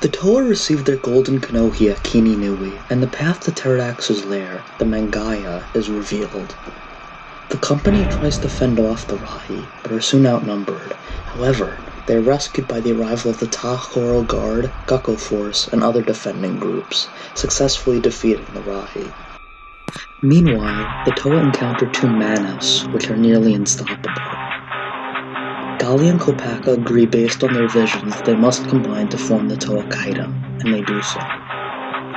The Toa received their golden Kanohi at Kini Nui, and the path to Pterodax's lair, the Mangaya, is revealed. The company tries to fend off the Rahi, but are soon outnumbered. However, they are rescued by the arrival of the Tahoro Guard, Gakko Force, and other defending groups, successfully defeating the Rahi. Meanwhile, the Toa encounter two Manas, which are nearly unstoppable. Gali and Kopaka agree based on their visions that they must combine to form the Toa Kaida, and they do so.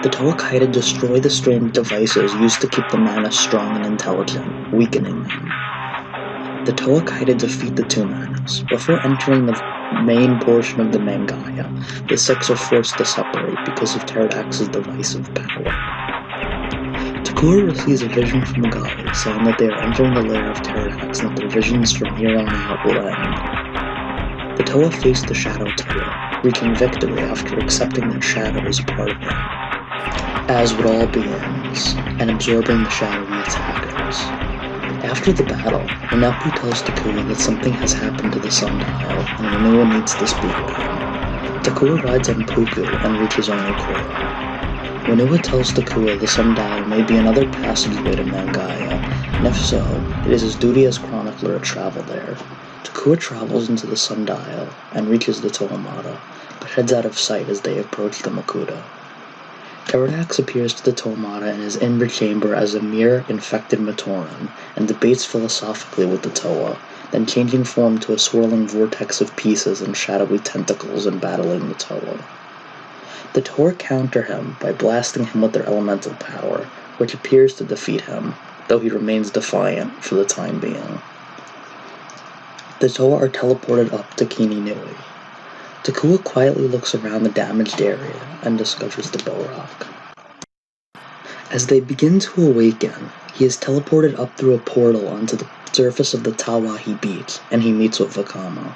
The Toa Kaida destroy the strange devices used to keep the Manas strong and intelligent, weakening them. The Toa Kaida defeat the two Manas. Before entering the main portion of the Mangaya, the six are forced to separate because of Pterodax's divisive power. Takura receives a vision from Gali, saying that they are entering the lair of Pterodax and that their visions from here on out will end. The Toa face the Shadow Toa, reaching victory after accepting that Shadow is a part of them, as with all beings, and absorbing the shadowy attackers. After the battle, Onepu tells Takua that something has happened to the sundial, and Whenua needs to speak with him. Takua rides on Puku and reaches Onokoro. Whenua tells Takua the sundial may be another passageway to Mangaya, and if so, it is his duty as chronicler to travel there. Takua travels into the sundial and reaches the Toamata, but heads out of sight as they approach the Makuta. Pterodax appears to the Toamata in his inner chamber as a mere infected Matoran, and debates philosophically with the Toa, then changing form to a swirling vortex of pieces and shadowy tentacles and battling the Toa. The Toa counter him by blasting him with their elemental power, which appears to defeat him, though he remains defiant for the time being. The Toa are teleported up to Kini Nui. Takua quietly looks around the damaged area and discovers the Bohrok. As they begin to awaken, he is teleported up through a portal onto the surface of the Tawahi beach, and he meets with Vakama.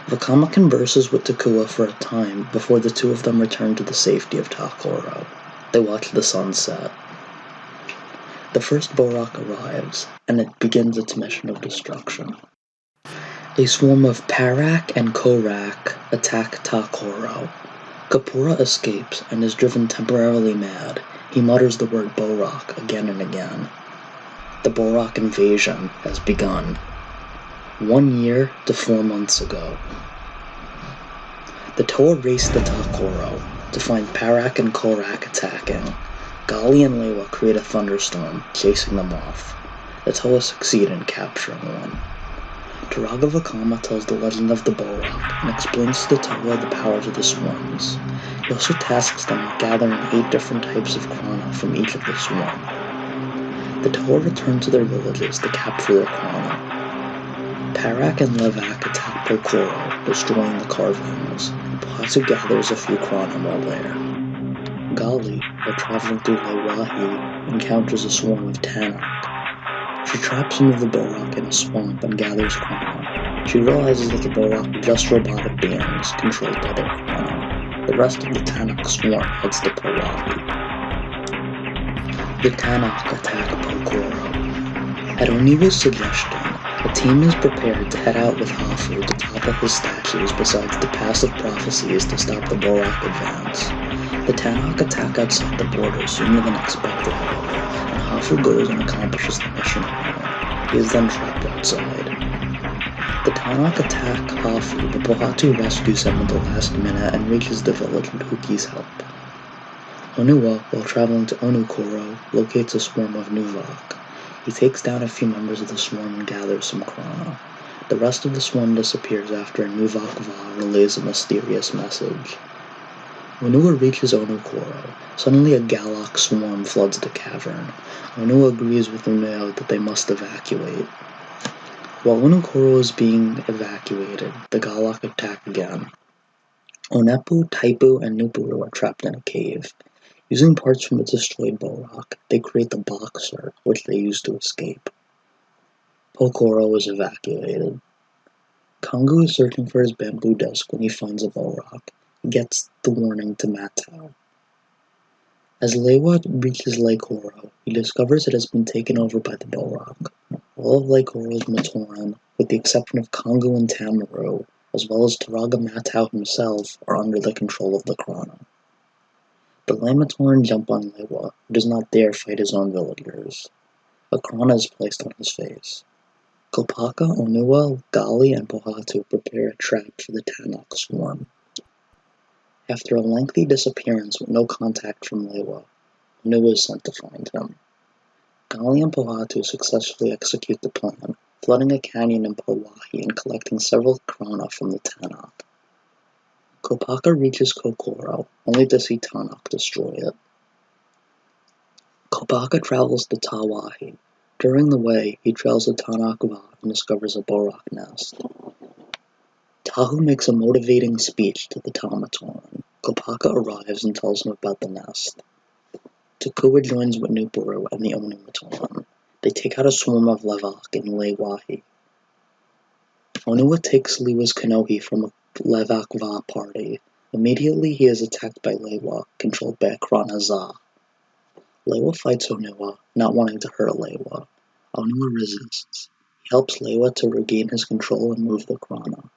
Vakama converses with Takua for a time before the two of them return to the safety of Takoro. They watch the sun set. The first Bohrok arrives, and it begins its mission of destruction. A swarm of Parak and Korak attack Takoro. Kapura escapes and is driven temporarily mad. He mutters the word Bohrok again and again. The Bohrok invasion has begun. 1 year to 4 months ago. The Toa race to Takoro to find Parak and Korak attacking. Gali and Lewa create a thunderstorm, chasing them off. The Toa succeed in capturing one. Turaga Vakama tells the legend of the Bohrok and explains to the Toa the powers of the swarms. He also tasks them with gathering 8 different types of Krana from each of the swarm. The Toa return to their villages to capture their Krana. Parak and Levak attack Pokoro, destroying the carvings. Patu gathers a few Krana while there. Gali, while traveling through Lewahi, encounters a swarm of Tanakh. She traps some of the Bohrok in a swamp and gathers Krana. She realizes that the Bohrok are just robotic beings controlled by their Krana. The rest of the Tanakh swarm heads to Pawahi. The Tanakh attack Pokoro. At Oniwa's suggestion, a team is prepared to head out with Hafu to topple his statues besides the passive prophecies to stop the Bohrok advance. The Tanakh attack outside the border sooner than expected, however, and Hafu goes and accomplishes the mission alone. He is then trapped outside. The Tanakh attack Hafu, but Pohatu rescues him at the last minute and reaches the village with Uki's help. Onua, while traveling to Onukoro, locates a swarm of Nuvok. He takes down a few members of the swarm and gathers some Krana. The rest of the swarm disappears after a Nuvok Va relays a mysterious message. When Onua reaches Onukoro, suddenly a Galak swarm floods the cavern. Onua agrees with Uneo that they must evacuate. While Onukoro is being evacuated, the Galak attack again. Onepu, Taipu, and Nupuru are trapped in a cave. Using parts from the destroyed Bohrok, they create the Boxer, which they use to escape. Pokoro is evacuated. Kongu is searching for his bamboo disc when he finds a Bohrok. He gets the warning to Matau. As Lewa reaches Lake Oro, he discovers it has been taken over by the Bohrok. All of Lake Oro's Matoran, with the exception of Kongu and Tamaru, as well as Turaga Matau himself, are under the control of the Krana. The Lamatoran jump on Lewa, who does not dare fight his own villagers. A Krana is placed on his face. Kopaka, Onua, Gali, and Pohatu prepare a trap for the Tanakh swarm. After a lengthy disappearance with no contact from Lewa, Onua is sent to find him. Gali and Pohatu successfully execute the plan, flooding a canyon in Pauahi and collecting several Krana from the Tanakh. Kopaka reaches Kokoro, only to see Tanakh destroy it. Kopaka travels to Tawahi. During the way, he trails the Tanakh Va and discovers a Bohrok nest. Tahu makes a motivating speech to the Tamatoran. Kopaka arrives and tells him about the nest. Takua joins with Nupuru and the Onumatoran. They take out a swarm of Levak in Lewahi. Onua takes Lewa's Kanohi from a Levak Va party. Immediately he is attacked by Lewa, controlled by a Krana Za. Lewa fights Onua, not wanting to hurt Lewa. Onua resists. He helps Lewa to regain his control and move the Krana.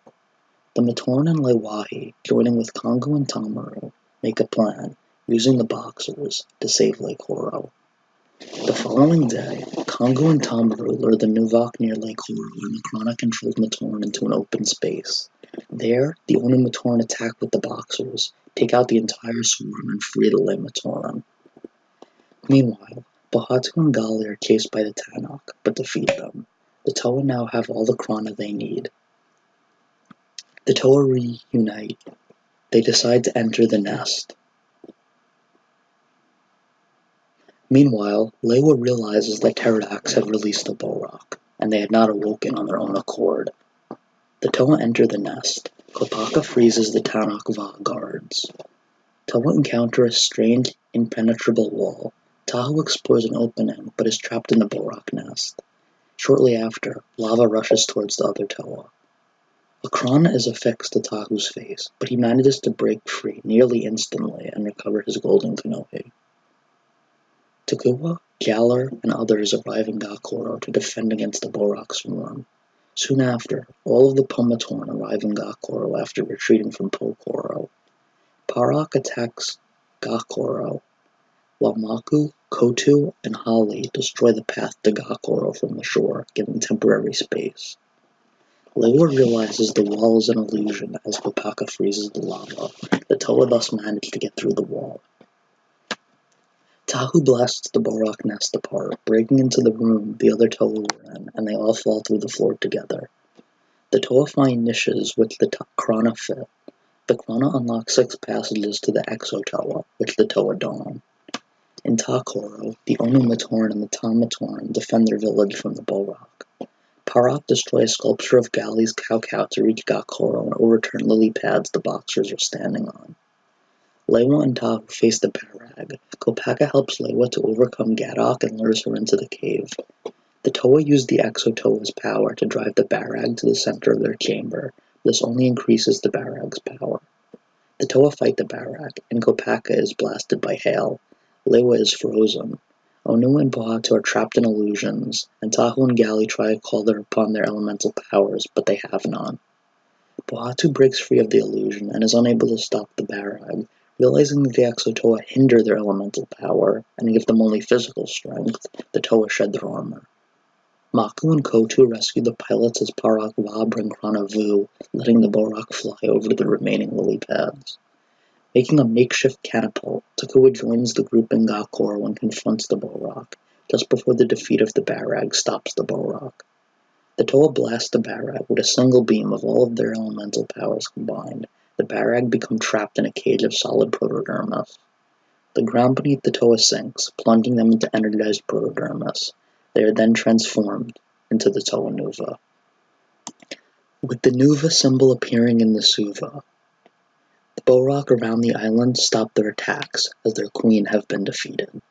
The Matoran and Lewahi, joining with Kongo and Tamaru, make a plan, using the Boxers, to save Lake Horo. The following day, Kongo and Tamaru lure the Nuvok near Lake Horo and the Krana-controlled Matoran into an open space. There, the Onu Matoran attack with the Boxers, take out the entire swarm, and free the Le Matoran. Meanwhile, Bahatu and Gali are chased by the Tanakh, but defeat them. The Toa now have all the Krana they need. The Toa reunite. They decide to enter the nest. Meanwhile, Lewa realizes that pterodax had released the Bohrok, and they had not awoken on their own accord. The Toa enter the nest. Kopaka freezes the Tanakh Va guards. Toa encounter a strange, impenetrable wall. Tahu explores an opening, but is trapped in the Bohrok nest. Shortly after, lava rushes towards the other Toa. A Krana is affixed to Tahu's face, but he manages to break free nearly instantly and recover his golden Kanohi. Takua, Galler, and others arrive in Gakoro to defend against the Bohrok swarm. Soon after, all of the Pomatoran arrive in Gakoro after retreating from Pokoro. Parok attacks Gakoro, while Maku, Kotu, and Hali destroy the path to Gakoro from the shore, giving temporary space. Lewa realizes the wall is an illusion as Kopaka freezes the lava. The Toa thus manage to get through the wall. Tahu blasts the Bohrok nest apart, breaking into the room the other Toa were in, and they all fall through the floor together. The Toa find niches which the Krana fit. The Krana unlock 6 passages to the Exo-Toa, which the Toa don't. In Takoro, the Onu Matoran and the Tamatoran defend their village from the Bohrok. Parok destroys a sculpture of Gali's cow to reach Gakoro and overturn lily pads the Boxers are standing on. Lewa and Tahu face the Barag. Kopaka helps Lewa to overcome Gadok and lures her into the cave. The Toa use the Exo-Toa's power to drive the Barag to the center of their chamber. This only increases the Barag's power. The Toa fight the Barag, and Kopaka is blasted by hail. Lewa is frozen. Onua and Pohatu are trapped in illusions, and Tahu and Gali try to call upon their elemental powers, but they have none. Pohatu breaks free of the illusion and is unable to stop the Barag. Realizing that the Exo-Toa hinder their elemental power and give them only physical strength, the Toa shed their armor. Maku and Kotu rescue the pilots as Parok Va bring Krana Vu, letting the Bohrok fly over the remaining lily pads. Making a makeshift catapult, Takua joins the group in Gakoro and confronts the Bohrok, just before the defeat of the Barag stops the Bohrok. The Toa blasts the Barag with a single beam of all of their elemental powers combined. The Barag become trapped in a cage of solid protodermis. The ground beneath the Toa sinks, plunging them into energized protodermis. They are then transformed into the Toa Nuva. With the Nuva symbol appearing in the Suva, the Bohrok around the island stop their attacks, as their queen have been defeated.